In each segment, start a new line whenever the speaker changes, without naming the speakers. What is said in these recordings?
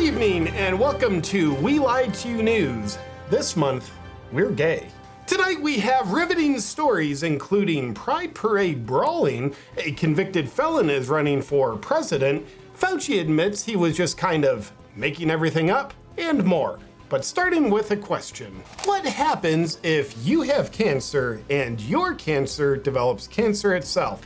evening and welcome to We Lied to You News. This month, we're gay. Tonight we have riveting stories including Pride Parade brawling, a convicted felon is running for president, Fauci admits he was just kind of making everything up, and more. But starting with a question. What happens if you have cancer and your cancer develops cancer itself?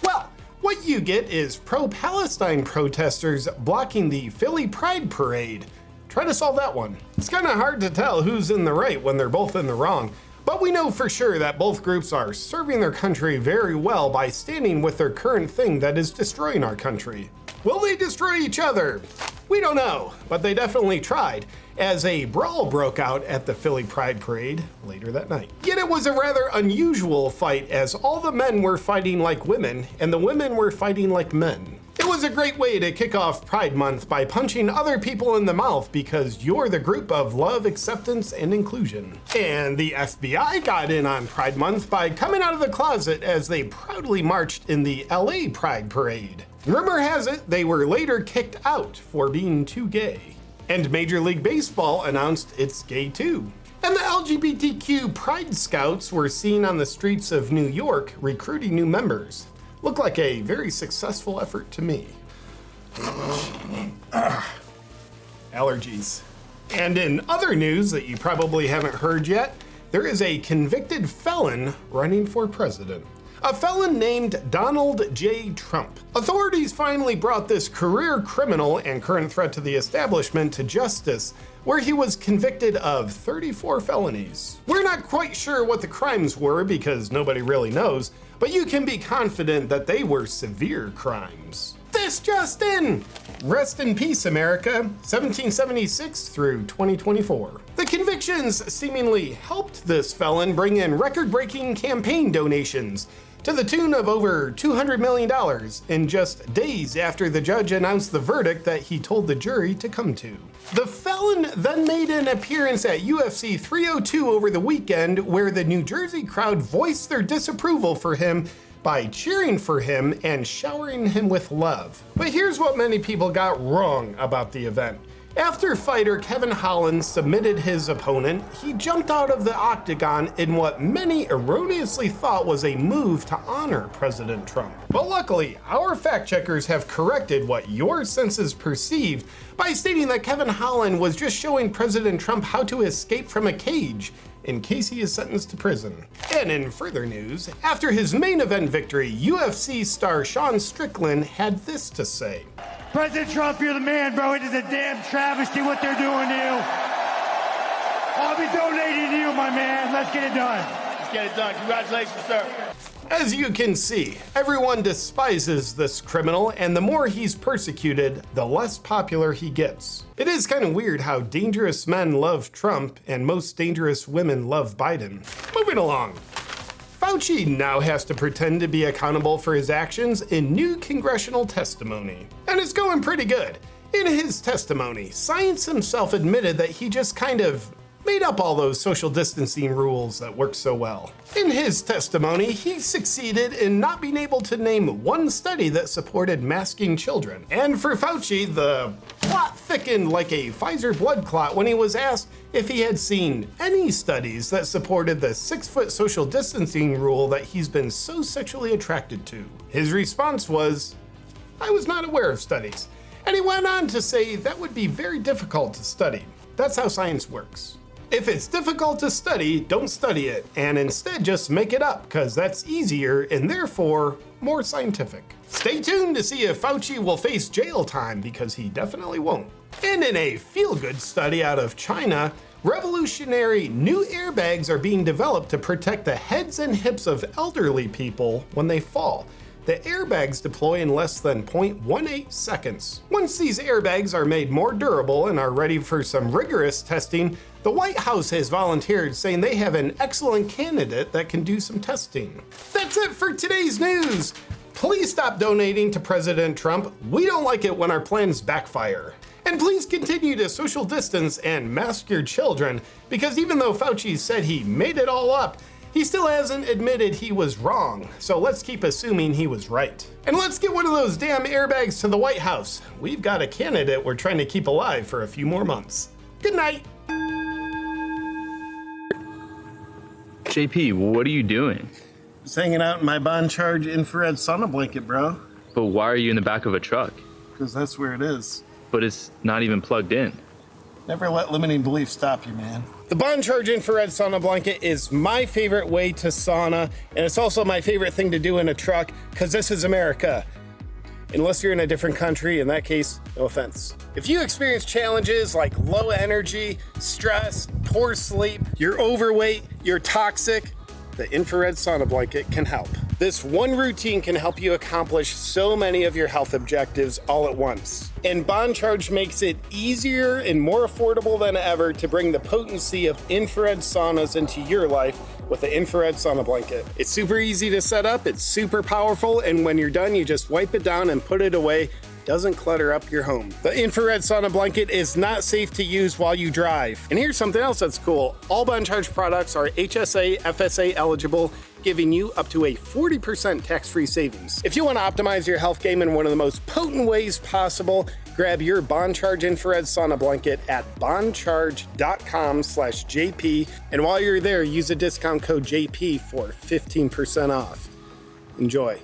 Well, what you get is pro-Palestine protesters blocking the Philly Pride Parade. Try to solve that one. It's kind of hard to tell who's in the right when they're both in the wrong, but we know for sure that both groups are serving their country very well by standing with their current thing that is destroying our country. Will they destroy each other? We don't know, but they definitely tried, as a brawl broke out at the Philly Pride Parade later that night. Yet it was a rather unusual fight, as all the men were fighting like women and the women were fighting like men. It was a great way to kick off Pride Month by punching other people in the mouth because you're the group of love, acceptance, and inclusion. And the FBI got in on Pride Month by coming out of the closet as they proudly marched in the LA Pride Parade. Rumor has it they were later kicked out for being too gay. And Major League Baseball announced it's gay too. And the LGBTQ Pride Scouts were seen on the streets of New York recruiting new members. Looked like a very successful effort to me. Allergies. And in other news that you probably haven't heard yet, there is a convicted felon running for president. A felon named Donald J. Trump. Authorities finally brought this career criminal and current threat to the establishment to justice, where he was convicted of 34 felonies. We're not quite sure what the crimes were because nobody really knows, but you can be confident that they were severe crimes. This just in! Rest in peace, America, 1776 through 2024. The convictions seemingly helped this felon bring in record-breaking campaign donations to the tune of over $200 million in just days after the judge announced the verdict that he told the jury to come to. The felon then made an appearance at UFC 302 over the weekend, where the New Jersey crowd voiced their disapproval for him by cheering for him and showering him with love. But here's what many people got wrong about the event. After fighter Kevin Holland submitted his opponent, he jumped out of the octagon in what many erroneously thought was a move to honor President Trump. But luckily, our fact checkers have corrected what your senses perceived by stating that Kevin Holland was just showing President Trump how to escape from a cage in case he is sentenced to prison. And in further news, after his main event victory, UFC star Sean Strickland had this to say.
President Trump, you're the man, bro. It is a damn travesty what they're doing to you. I'll be donating to you, my man. Let's get it done.
Let's get it done. Congratulations, sir.
As you can see, everyone despises this criminal, and the more he's persecuted, the less popular he gets. It is kind of weird how dangerous men love Trump and most dangerous women love Biden. Moving along. Fauci now has to pretend to be accountable for his actions in new congressional testimony. And it's going pretty good. In his testimony, Science himself admitted that he just kind of made up all those social distancing rules that work so well. In his testimony, he succeeded in not being able to name one study that supported masking children. And for Fauci, the plot thickened like a Pfizer blood clot when he was asked if he had seen any studies that supported the 6-foot social distancing rule that he's been so sexually attracted to. His response was, "I was not aware of studies." And he went on to say that would be very difficult to study. That's how science works. If it's difficult to study, don't study it, and instead just make it up, because that's easier and therefore more scientific. Stay tuned to see if Fauci will face jail time, because he definitely won't. And in a feel-good study out of China, revolutionary new airbags are being developed to protect the heads and hips of elderly people when they fall. The airbags deploy in less than 0.18 seconds. Once these airbags are made more durable and are ready for some rigorous testing, the White House has volunteered, saying they have an excellent candidate that can do some testing. That's it for today's news. Please stop donating to President Trump. We don't like it when our plans backfire. And please continue to social distance and mask your children, because even though Fauci said he made it all up, He still hasn't admitted he was wrong, so let's keep assuming he was right. And let's get one of those damn airbags to the White House. We've got a candidate we're trying to keep alive for a few more months. Good night.
JP, what are you doing?
Just hanging out in my Bond Charge infrared sauna blanket, bro.
But why are you in the back of a truck?
Because that's where it is.
But it's not even plugged in.
Never let limiting beliefs stop you, man. The Bond Charge infrared sauna blanket is my favorite way to sauna, and it's also my favorite thing to do in a truck, because this is America. Unless you're in a different country, in that case, no offense. If you experience challenges like low energy, stress, poor sleep, you're overweight, you're toxic, the infrared sauna blanket can help. This one routine can help you accomplish so many of your health objectives all at once. And Bond Charge makes it easier and more affordable than ever to bring the potency of infrared saunas into your life with the infrared sauna blanket. It's super easy to set up, it's super powerful, and when you're done, you just wipe it down and put it away. Doesn't clutter up your home. The infrared sauna blanket is not safe to use while you drive. And here's something else that's cool. All Bond Charge products are HSA, FSA eligible, giving you up to a 40% tax-free savings. If you want to optimize your health game in one of the most potent ways possible, grab your Bond Charge infrared sauna blanket at bondcharge.com/JP. And while you're there, use the discount code JP for 15% off. Enjoy.